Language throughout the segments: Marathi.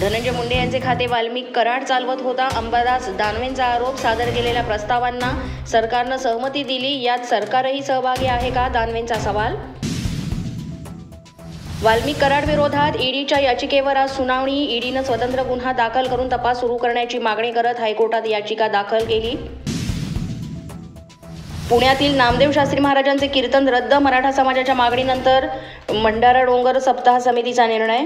धनंजय मुंडे यांचे खाते वाल्मिक कराड चालवत होता. अंबादास दानवेंचा आरोप. सादर केलेल्या प्रस्तावांना सरकारनं सहमती दिली. यात सरकारही सहभागी आहे का? दानवेंचा सवाल. वाल्मिक कराड विरोधात ईडीच्या याचिकेवर आज सुनावणी. ईडीनं स्वतंत्र गुन्हा दाखल करून तपास सुरू करण्याची मागणी करत हायकोर्टात याचिका दाखल केली. पुण्यातील नामदेव शास्त्री महाराजांचे कीर्तन रद्द. मराठा समाजाच्या मागणीनंतर भंडारा डोंगर सप्ताह समितीचा निर्णय.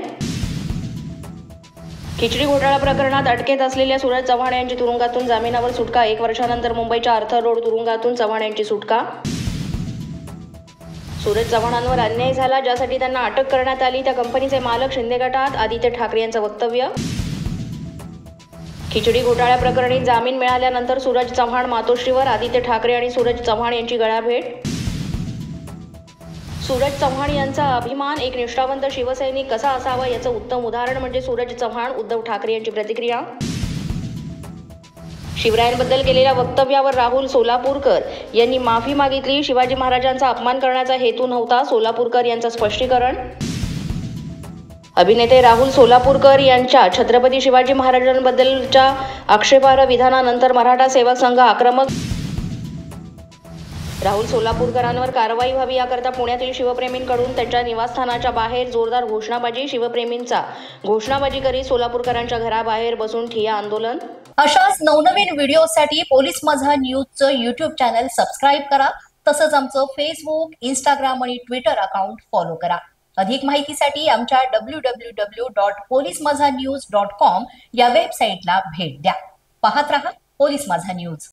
खिचडी घोटाळा प्रकरणात अटकेत असलेल्या सूरज चव्हाण यांची तुरुंगातून जामिनावर सुटका. 1 वर्षानंतर मुंबईच्या आर्थर रोड तुरुंगातून चव्हाण यांची सुटका. सूरज चव्हाणांवर अन्याय झाला, ज्यासाठी त्यांना अटक करण्यात आली त्या कंपनीचे मालक शिंदे गटात. आदित्य ठाकरे यांचं वक्तव्य. खिचडी घोटाळ्या प्रकरणी जामीन मिळाल्यानंतर सूरज चव्हाण मातोश्रीवर. आदित्य ठाकरे आणि सूरज चव्हाण यांची गळाभेट. सूरज चव्हाण यांचा अभिमान. एक निष्ठावंत शिवसैनिक कसा असावा याचं उत्तम उदाहरण म्हणजे सूरज चव्हाण. उद्धव ठाकरे यांची प्रतिक्रिया. शिवरायांबद्दल केलेल्या वक्तव्यावर राहुल सोलापूरकर यांनी माफी मागितली. शिवाजी महाराजांचा अपमान करण्याचा हेतू नव्हता. सोलापूरकर यांचं स्पष्टीकरण. अभिनेते राहुल सोलापूरकर यांच्या छत्रपती शिवाजी महाराजांबद्दलच्या आक्षेपार्ह विधानानंतर मराठा सेवक संघ आक्रमक. राहुल सोलापूरकरांवर कारवाई व्हावी याकरता पुण्यातील शिवप्रेमींकडून त्यांच्या निवासस्थानाच्या बाहेर जोरदार घोषणाबाजी. शिवप्रेमींचा घोषणाबाजी करीत सोलापूरकरांच्या घराबाहेर बसून ठिय्या आंदोलन. अशाच नवनवीन व्हिडिओसाठी पोलीस माझा न्यूजचं यूट्यूब चॅनल सबस्क्राईब करा. तसंच आमचं फेसबुक, इंस्टाग्राम आणि ट्विटर अकाउंट फॉलो करा. अधिक माहितीसाठी आमच्या www.polismazhanews.com या वेबसाईटला भेट द्या. पाहत रहा पोलीस माझा न्यूज.